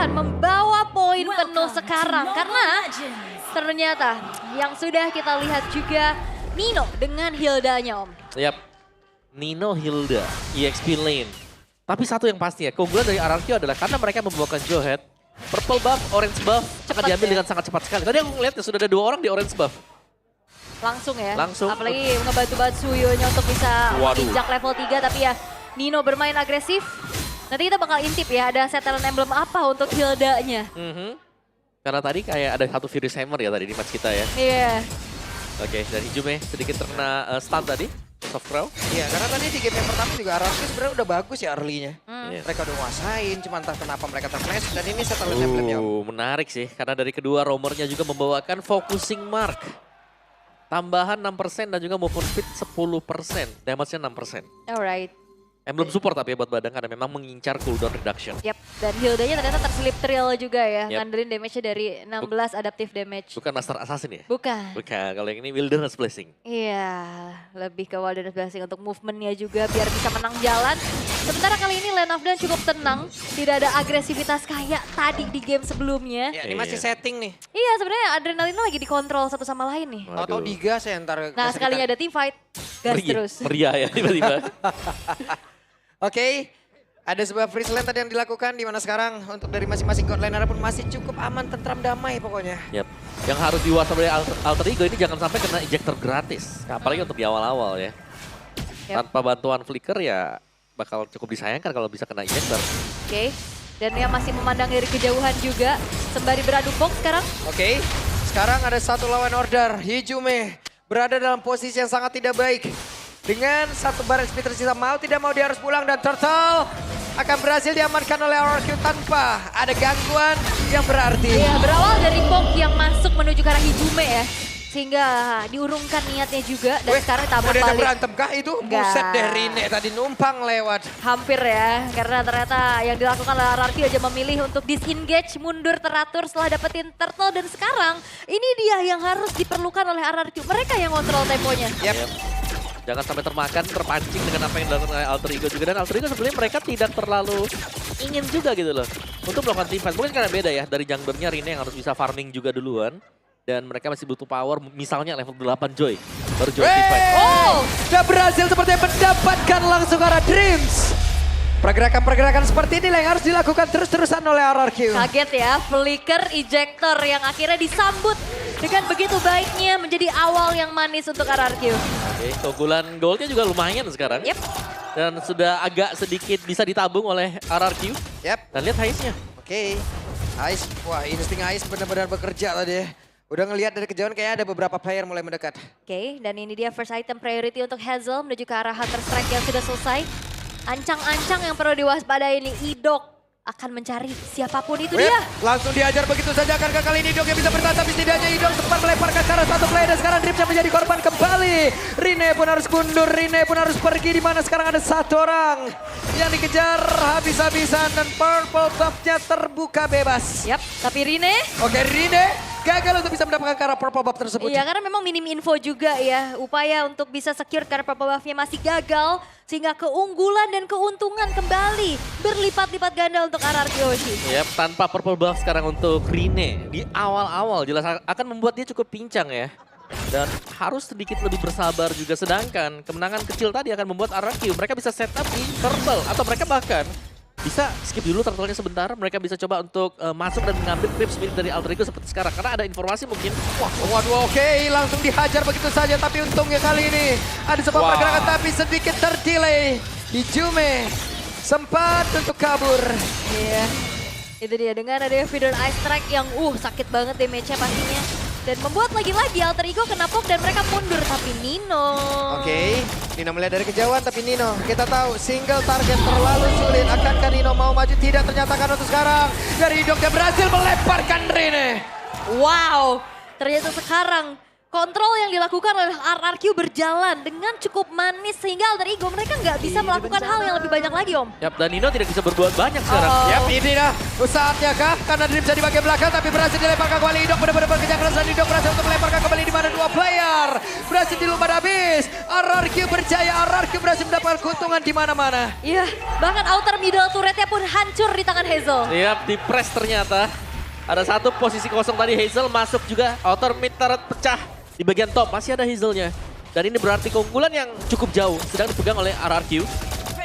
bertahan membawa poin penuh sekarang. Karena ternyata yang sudah kita lihat juga Nino dengan Hilda-nya Om. Yap, Nino, Hilda, EXP lane. Tapi satu yang pasti ya, keunggulan dari RRQ adalah karena mereka membawakan Johead, purple buff, orange buff akan diambil dengan sangat cepat sekali. Tadi aku ngeliat ya sudah ada 2 orang di orange buff. Langsung ya. Langsung. Apalagi ngebantu-bantu Suyonya untuk bisa menginjak level 3. Tapi ya Nino bermain agresif. Nanti kita bakal intip ya ada setelan emblem apa untuk Hilda-nya. Karena tadi kayak ada satu Furious Hammer ya tadi di match kita ya. Iya. Oke, dan Hijume sedikit terkena stun tadi. Soft crow. Iya, karena tadi di game yang pertama juga RRQ sebenarnya udah bagus ya early-nya. Iya. Mereka udah nguasain, cuma entah kenapa mereka terflash. Dan ini setelan emblem ya. Menarik sih, karena dari kedua roamernya juga membawakan focusing mark. Tambahan 6% dan juga movement speed 10%. Damage-nya 6%. Alright. Emblem support tapi ya buat Badang karena memang mengincar cooldown reduction. Yap, dan Hilda-nya ternyata terselip trill juga ya. Yap. Ngandelin damage-nya dari 16 adaptive damage. Bukan Master Assassin ya? Bukan. Bukan, kalau yang ini Wilderness Blessing. Iya, lebih ke Wilderness Blessing untuk movement-nya juga biar bisa menang jalan. Sementara kali ini Lane of Dawn cukup tenang. Tidak ada agresivitas kayak tadi di game sebelumnya. Ya, ini masih setting nih. Iya, sebenarnya adrenalinnya lagi dikontrol satu sama lain nih. Atau digas ya ntar. Nah, sekalinya ada team fight, gas terus. Meriah ya tiba-tiba. Oke, ada sebuah freeze lane tadi yang dilakukan di mana sekarang untuk dari masing-masing god laner pun masih cukup aman, tentram, damai pokoknya. Yap. Yang harus diwaspadai Alter Ego ini jangan sampai kena ejector gratis. Apalagi untuk di awal-awal ya. Yap. Tanpa bantuan flicker ya bakal cukup disayangkan kalau bisa kena ejector. Oke, dan yang masih memandang dari kejauhan juga sembari beradu pok sekarang. Oke, sekarang ada satu lawan order. Hijume berada dalam posisi yang sangat tidak baik. Dengan satu bar speed tersisa, mau tidak mau dia harus pulang dan Turtle akan berhasil diamankan oleh RRQ tanpa ada gangguan yang berarti. Iya, berawal dari pok yang masuk menuju ke arah Hijume ya. Sehingga diurungkan niatnya juga dan sekarang tabrak mau diajak balik. berantem kah itu? Enggak. Buset deh Rine tadi numpang lewat. Hampir ya, karena ternyata yang dilakukan oleh RRQ aja memilih untuk disengage, mundur teratur setelah dapetin turtle. Dan sekarang ini dia yang harus diperlukan oleh RRQ. Mereka yang kontrol temponya. Yap. Jangan sampai termakan, terpancing dengan apa yang dilakukan oleh Alter Ego juga. Dan Alter Ego sebenarnya mereka tidak terlalu ingin juga gitu loh. Untuk melakukan team fight. Mungkin karena beda ya, dari junglernya Rine yang harus bisa farming juga duluan. Dan mereka masih butuh power, misalnya level 8 Joy. Baru Joy team fight. Oh, sudah berhasil sepertinya mendapatkan langsung arah Dreams. Pergerakan-pergerakan seperti ini yang harus dilakukan terus-terusan oleh RRQ. Kaget ya, flicker ejector yang akhirnya disambut dengan begitu baiknya menjadi awal yang manis untuk RRQ. Oke, keunggulan goldnya juga lumayan sekarang. Yep. Dan sudah agak sedikit bisa ditabung oleh RRQ. Yap. Dan lihat haze-nya. Oke. Ice, wah insting Ice benar-benar bekerja tadi ya. Udah ngelihat dari kejauhan kayak ada beberapa player mulai mendekat. Oke, dan ini dia first item priority untuk Hazel menuju ke arah Hunter Strike yang sudah selesai. Ancang-ancang yang perlu diwaspadai ini, Idok akan mencari siapapun itu dia. Langsung diajar begitu saja, akankah kali ini Idok yang bisa bertahan, tapi setidaknya Idok sempat melemparkan ke arah satu player dan sekarang Dreamsnya menjadi korban kembali. Rine pun harus mundur, Rine pun harus pergi, di mana sekarang ada satu orang yang dikejar habis-habisan dan purple buff-nya terbuka bebas. Yap, tapi Rine. Oke, Rine gagal untuk bisa mendapatkan ke arah purple buff tersebut. Iya, karena memang minim info juga ya. Upaya untuk bisa secure karena purple buff-nya masih gagal. Sehingga keunggulan dan keuntungan kembali berlipat-lipat ganda untuk RRQ Hoshi. Yap, tanpa purple buff sekarang untuk Rine. Di awal-awal jelas akan membuat dia cukup pincang ya. Dan harus sedikit lebih bersabar juga. Sedangkan kemenangan kecil tadi akan membuat RRQ mereka bisa set up di purple. Atau mereka bahkan bisa skip dulu turtle-nya sebentar. Mereka bisa coba untuk masuk dan mengambil creeps milik dari Alter Ego seperti sekarang. Karena ada informasi mungkin. Waduh, oke, langsung dihajar begitu saja. Tapi untungnya kali ini ada sebuah pergerakan tapi sedikit terdelay. Hijume sempat untuk kabur. Iya, itu dia dengan ada Feeder Ice Strike yang sakit banget damage-nya pastinya. Dan membuat lagi-lagi Alter Ego kena poke dan mereka mundur. Tapi Nino. Oke, Nino melihat dari kejauhan tapi Nino kita tahu single target terlalu sulit. Akankah Nino mau maju? Tidak, ternyata kan untuk sekarang. Dari Idok yang berhasil melemparkan Rene. Wow, ternyata sekarang kontrol yang dilakukan oleh RRQ berjalan dengan cukup manis sehingga Alter Ego mereka nggak bisa melakukan hal yang lebih banyak lagi Om. Yap, dan Nino tidak bisa berbuat banyak sekarang. Yap, ini dah saatnya kah? Karena Dream bisa di bagian belakang tapi berhasil dilemparkan kembali. Idok benar-benar bekerja keras dan Idok berhasil untuk melemparkan kembali di mana dua player. Berhasil dilumpat habis. RRQ berjaya, RRQ berhasil mendapatkan keuntungan di mana-mana. Iya, bahkan outer middle turretnya pun hancur di tangan Hazel. Yap, di press ternyata. Ada satu posisi kosong tadi, Hazel masuk juga. Outer mid turret pecah. Di bagian top masih ada Hazelnya. Dan ini berarti keunggulan yang cukup jauh sedang dipegang oleh RRQ.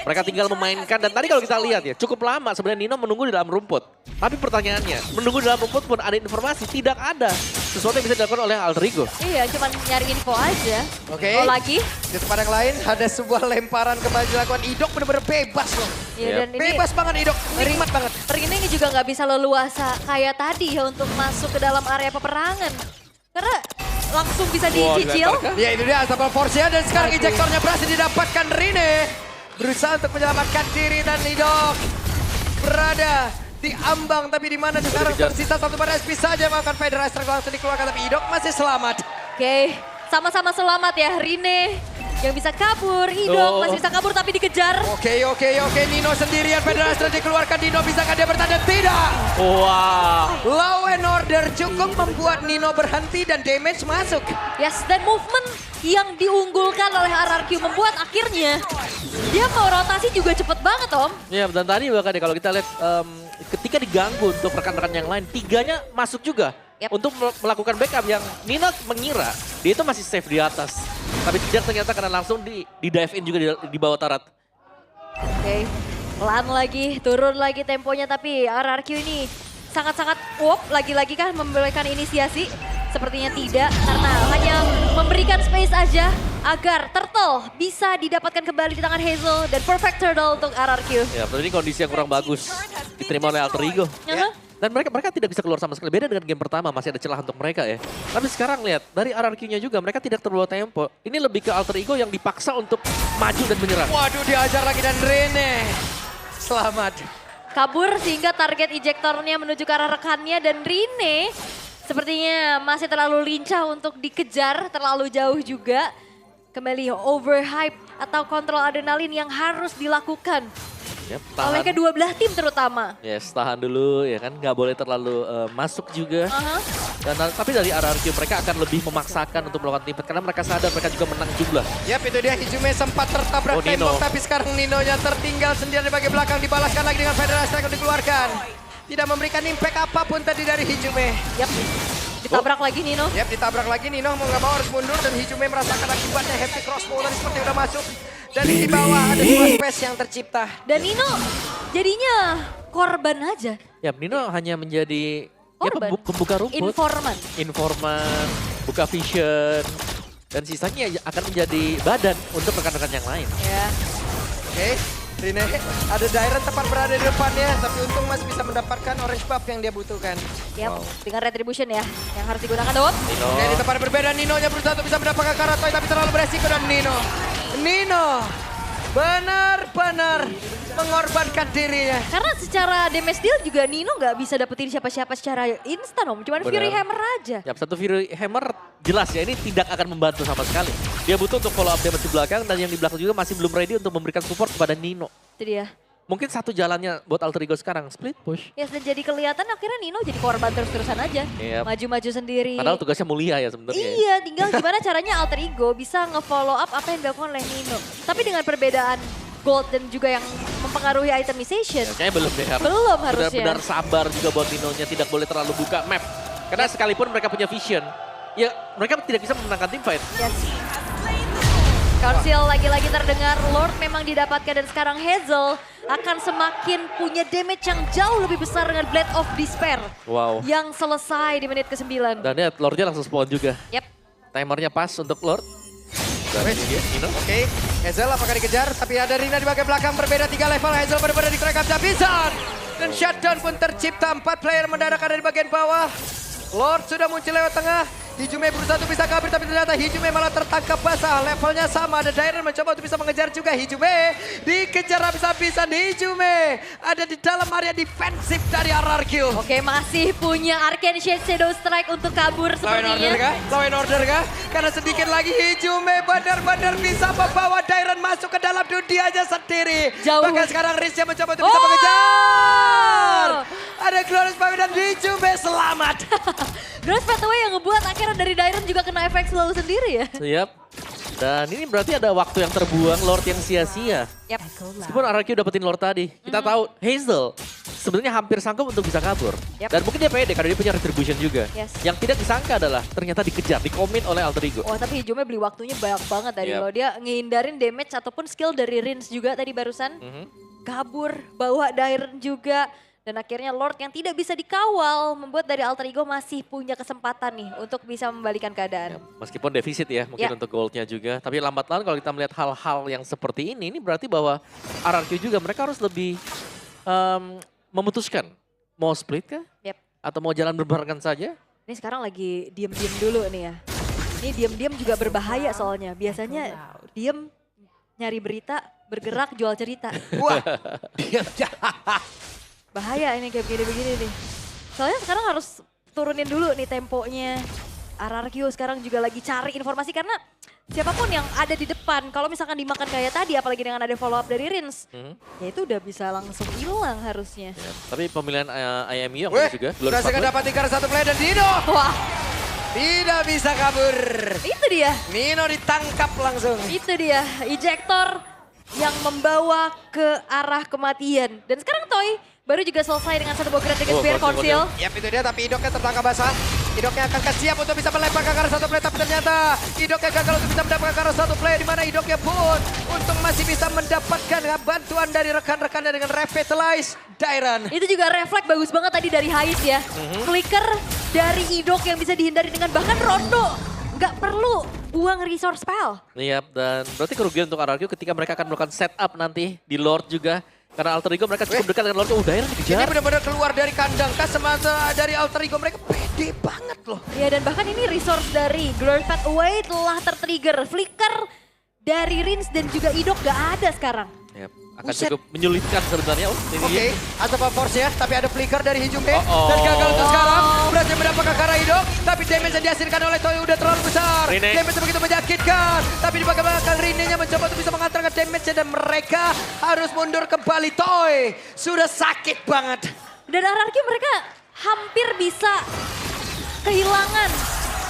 Mereka tinggal memainkan dan tadi kalau kita lihat ya cukup lama sebenarnya Nino menunggu di dalam rumput. Tapi pertanyaannya, menunggu di dalam rumput pun ada informasi, tidak ada sesuatu yang bisa dilakukan oleh Alter Ego. Iya, cuman nyari info aja. Oke. Oh lagi. Di tempat yang lain ada sebuah lemparan kembali dilakukan. Idok benar-benar bebas loh. Iya, dan ini Bebas banget Idok, nikmat banget. Rine ini juga nggak bisa leluasa kayak tadi ya untuk masuk ke dalam area peperangan. Karena langsung bisa dicicil. Ya itu dia Asapal Force dan sekarang injektornya berhasil didapatkan Rine. Berusaha untuk menyelamatkan diri dan Idok berada di ambang tapi di mana sekarang tersisa satu pada SP saja melakukan Federal Strike langsung dikeluarkan tapi Idok masih selamat. Oke, sama-sama selamat ya Rine yang bisa kabur, Idok masih bisa kabur tapi dikejar. Oke, Nino sendirian Federal Strike dikeluarkan. Nino bisakah dia bertanda? Tidak. Wah. Law and Order cukup membuat Nino berhenti dan damage masuk. Yes, dan movement yang diunggulkan oleh RRQ membuat akhirnya dia mau rotasi juga cepet banget Om. Ya, dan tadi bahkan ya kalau kita lihat ketika diganggu untuk rekan-rekan yang lain, tiganya masuk juga. Yep. Untuk melakukan backup yang Nino mengira dia itu masih safe di atas. Tapi tidak ternyata karena langsung di dive in juga di bawah turret. Oke, pelan lagi, turun lagi temponya tapi RRQ ini sangat-sangat lagi-lagi kan memberikan inisiasi. Sepertinya tidak, karena hanya memberikan space aja agar Turtle bisa didapatkan kembali di tangan Hazel dan perfect turtle untuk RRQ. Ya, tapi ini kondisi yang kurang bagus diterima oleh Alter Ego. Dan mereka tidak bisa keluar sama sekali. Beda dengan game pertama, masih ada celah untuk mereka ya. Tapi sekarang lihat, dari RRQ-nya juga mereka tidak terbawa tempo. Ini lebih ke Alter Ego yang dipaksa untuk maju dan menyerang. Waduh, diajar lagi dan Rene selamat. Kabur sehingga target ejektornya menuju ke arah rekannya dan Rine sepertinya masih terlalu lincah untuk dikejar, terlalu jauh juga. Kembali overhype atau kontrol adrenalin yang harus dilakukan. Yep, Oleh kedua belah tim terutama. Yes, tahan dulu ya kan, nggak boleh terlalu masuk juga. Dan tapi dari RRQ mereka akan lebih memaksakan untuk melakukan teamfight karena mereka sadar mereka juga menang jumlah. Yap, itu dia Hijume sempat tertabrak tembok tapi sekarang Nino-nya tertinggal sendiri di bagian belakang, dibalaskan lagi dengan Federal Strike dikeluarkan. Tidak memberikan impact apapun tadi dari Hijume. Yap, ditabrak lagi Nino. Yap, ditabrak lagi Nino, mau nggak mau harus mundur dan Hijume merasakan akibatnya. Happy crossbow tadi seperti udah masuk. Dan di bawah ada sebuah space yang tercipta. Dan Nino jadinya korban aja. Ya, Nino hanya menjadi korban. Pembuka rumput. Informan, buka vision. Dan sisanya akan menjadi badan untuk rekan-rekan yang lain. Ya. Oke, Rine ada Dairon tepat berada di depannya. Tapi untung masih bisa mendapatkan orange buff yang dia butuhkan. Yap, dengan retribution ya yang harus digunakan Dot. Nino. Oke, di tempat berbeda Nino-nya berusaha untuk bisa mendapatkan Karatoy tapi terlalu beresiko dan Nino benar-benar mengorbankan dirinya. Karena secara damage deal juga Nino nggak bisa dapetin siapa-siapa secara instan Om. Cuman Fury Hammer aja. Yap, satu Fury Hammer jelas ya ini tidak akan membantu sama sekali. Dia butuh untuk follow up damage di belakang dan yang di belakang juga masih belum ready untuk memberikan support kepada Nino. Itu dia. Mungkin satu jalannya buat Alter Ego sekarang, split push. Ya dan jadi kelihatan akhirnya Nino jadi korban terus-terusan aja. Yep. Maju-maju sendiri. Padahal tugasnya mulia ya sebenarnya. Iya, tinggal gimana caranya Alter Ego bisa nge-follow up apa yang dilakukan oleh Nino. Tapi dengan perbedaan gold dan juga yang mempengaruhi itemization. Ya, kayaknya belum deh. Belum harusnya. Benar-benar sabar juga buat Nino-nya, tidak boleh terlalu buka map. Karena sekalipun mereka punya vision, ya mereka tidak bisa memenangkan teamfight. Yes. Council lagi-lagi terdengar, Lord memang didapatkan dan sekarang Hazel akan semakin punya damage yang jauh lebih besar dengan Blade of Despair. Wow. Yang selesai di menit ke-9. Dan ya Lordnya langsung spawn juga. Yep. Timernya pas untuk Lord. Nino. Oke, Hazel apakah dikejar? Tapi ada Rina di bagian belakang berbeda 3 level. Hazel benar-benar dikerekam Javisan. Dan shutdown pun tercipta, 4 player mendadak ada di bagian bawah. Lord sudah muncul lewat tengah. Hijume berusaha untuk bisa kabur, tapi ternyata Hijume malah tertangkap basah. Levelnya sama, ada Dairen mencoba untuk bisa mengejar juga. Hijume dikejar habis-habisan. Hijume ada di dalam area defensif dari RRQ. Oke, masih punya Arcane Shade Shadow Strike untuk kabur Law and order sepertinya. kah? Law and order kah? Karena sedikit lagi Hijume benar-benar bisa membawa Dairen masuk ke dalam dunianya sendiri. Jauh. Bahkan sekarang Riz yang mencoba untuk bisa Oh! mengejar. Ada Glorious Pami dan Hijume selamat. Grass Pathway yang ngebuat akhirnya dari Dairen juga kena efek slow sendiri ya. Siap. Dan ini berarti ada waktu yang terbuang, Lord yang sia-sia. Yap. Meskipun RRQ dapetin Lord tadi. Kita tahu Hazel sebenarnya hampir sanggup untuk bisa kabur. Yep. Dan mungkin dia pede karena dia punya retribution juga. Yes. Yang tidak disangka adalah ternyata dikejar, dikomit oleh Alter Ego. Oh tapi Hijume beli waktunya banyak banget tadi Yep. loh. Dia ngehindarin damage ataupun skill dari Rins juga tadi barusan. Mhm. Kabur, bawa Dairen juga. Dan akhirnya Lord yang tidak bisa dikawal membuat dari Alter Ego masih punya kesempatan nih untuk bisa membalikan keadaan. Meskipun defisit ya, mungkin Ya. untuk goldnya juga. Tapi lambat laun kalau kita melihat hal-hal yang seperti ini berarti bahwa RRQ juga mereka harus lebih memutuskan. Mau split kah? Yep. Atau mau jalan berbarengan saja? Ini sekarang lagi diem-diem dulu nih ya. Ini diem-diem juga berbahaya soalnya. Biasanya diem nyari berita, bergerak jual cerita. Wah, dia Bahaya ini kayak begini-begini nih. Soalnya sekarang harus turunin dulu nih temponya. RRQ sekarang juga lagi cari informasi karena siapapun yang ada di depan, kalau misalkan dimakan kayak tadi, apalagi dengan ada follow up dari Rins, ya itu udah bisa langsung hilang harusnya. Ya. Tapi pemilihan IMU yang Weh, bagus juga. Glorious berhasil Pathway. dapat tingkar satu play dan Dino Wah, tidak bisa kabur. itu dia. Nino ditangkap langsung. Itu dia, ejector yang membawa ke arah kematian. Dan sekarang Toy baru juga selesai dengan satu buah Great Oh, Spear Conceal. Conceal. Yap, itu dia, tapi Idoknya tertangkap basah. Idoknya akan siap untuk bisa melempar ke arah satu play, tapi ternyata Idoknya gagal untuk bisa mendapatkan ke arah satu play, di mana Idoknya pun untung masih bisa mendapatkan bantuan dari rekan-rekannya dengan Revitalize Dairen. Itu juga refleks bagus banget tadi dari Hyde ya. Flicker dari Idok yang bisa dihindari dengan bahkan Rondo. Nggak perlu buang resource spell. Iya, dan berarti kerugian untuk RRQ ketika mereka akan melakukan setup nanti di Lord juga. Karena Alter Ego mereka cukup dekat dengan Lord. Oh, Dairen Ini dikejar. benar-benar keluar dari kandang kah semasa dari Alter Ego, mereka pede banget loh. Ya dan bahkan ini resource dari Glorious Pathway telah tertrigger. Flicker dari Rins dan juga Idok nggak ada sekarang. Yap, akan Buset. cukup menyulitkan sebenarnya. Oh, ini Oke, dia. ada force-nya, tapi ada flicker dari Hijume. Oh-oh. Dan gagal untuk sekarang. Berhasil mendapatkan ke arah Idok, tapi damage yang dihasilkan oleh Toy udah terlalu besar. Rine. Damage begitu menyakitkan. Tapi di bagian belakang Rine-nya mencoba untuk bisa mengantarkan damage-nya dan mereka harus mundur kembali. Toy sudah sakit banget. Dan RRQ mereka hampir bisa kehilangan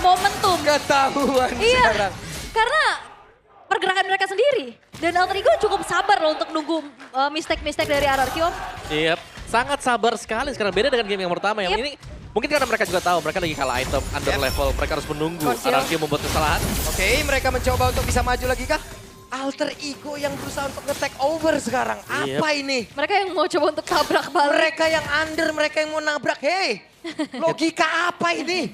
momentum. Ketahuan Iya, sekarang. karena pergerakan mereka sendiri. Dan Alter Ego cukup sabar loh untuk nunggu mistake-mistake dari RRQ. Om. Iya, sangat sabar sekali sekarang. Beda dengan game yang pertama. Yang Yep. ini mungkin karena mereka juga tahu mereka lagi kalah item, under Yep. level. Mereka harus menunggu Conceal. RRQ membuat kesalahan. Oke, mereka mencoba untuk bisa maju lagi kah? Alter Ego yang berusaha untuk nge-take over sekarang. Yep. Apa ini? Mereka yang mau coba untuk tabrak balik. Mereka yang under, mereka yang mau nabrak. Hei, logika apa ini?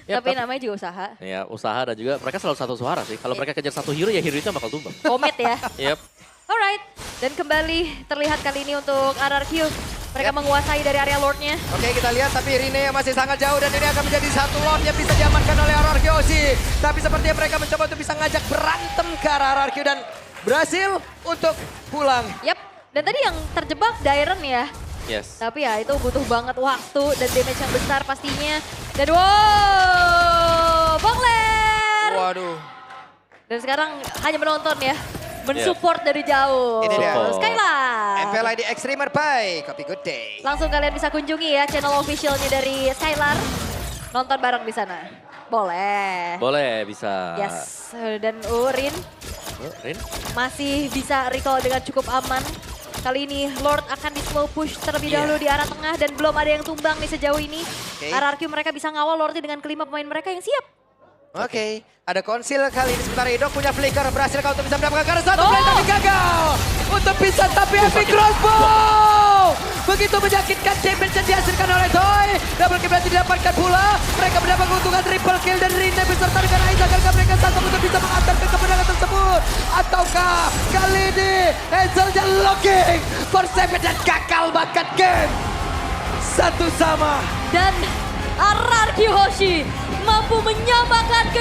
Yep, Tapi namanya juga usaha. Ya, usaha dan juga mereka selalu satu suara sih. Kalau mereka kejar satu hero, ya hero itu bakal tumbang. Komit ya. Yep. Alright. Dan kembali terlihat kali ini untuk RRQ. Mereka Yep. menguasai dari area Lordnya. Oke, kita lihat tapi Rine yang masih sangat jauh dan ini akan menjadi satu Lord yang bisa diamankan oleh RRQ Osi. Tapi sepertinya mereka mencoba untuk bisa ngajak berantem ke arah RRQ dan berhasil untuk pulang. Yap. Dan tadi yang terjebak Dairen ya. Yes. Tapi ya itu butuh banget waktu dan damage yang besar pastinya. Dan wow, Bongler. Waduh. Dan sekarang hanya menonton ya. Mensupport dari jauh. Ini dia. Skylar. MPLID Extremer by Copy Good Day. Langsung kalian bisa kunjungi ya channel officialnya dari Skylar. Nonton bareng di sana. Boleh. Boleh, bisa. Yes. Dan Rin Oh, Rin. masih bisa recall dengan cukup aman. Kali ini Lord akan di slow push terlebih dahulu di arah tengah dan belum ada yang tumbang nih sejauh ini. Oke. RRQ mereka bisa ngawal Lordnya dengan kelima pemain mereka yang siap. Oke, ada konsil kali ini sementara Idok punya flicker berhasil kau untuk bisa mendapatkan karena satu Oh. play tapi gagal untuk bisa tapi epic crossbow begitu menyakitkan damage yang dihasilkan oleh Toy. Double kill berhasil didapatkan pula, mereka mendapat keuntungan triple kill dan Rine beserta dengan Aiza agar mereka sanggup untuk bisa mengantarkan kemenangan tersebut ataukah kali ini Hazelnya locking for 7 dan gagal bahkan game satu sama. Dan RRQ Hoshi mampu menyamakan kedua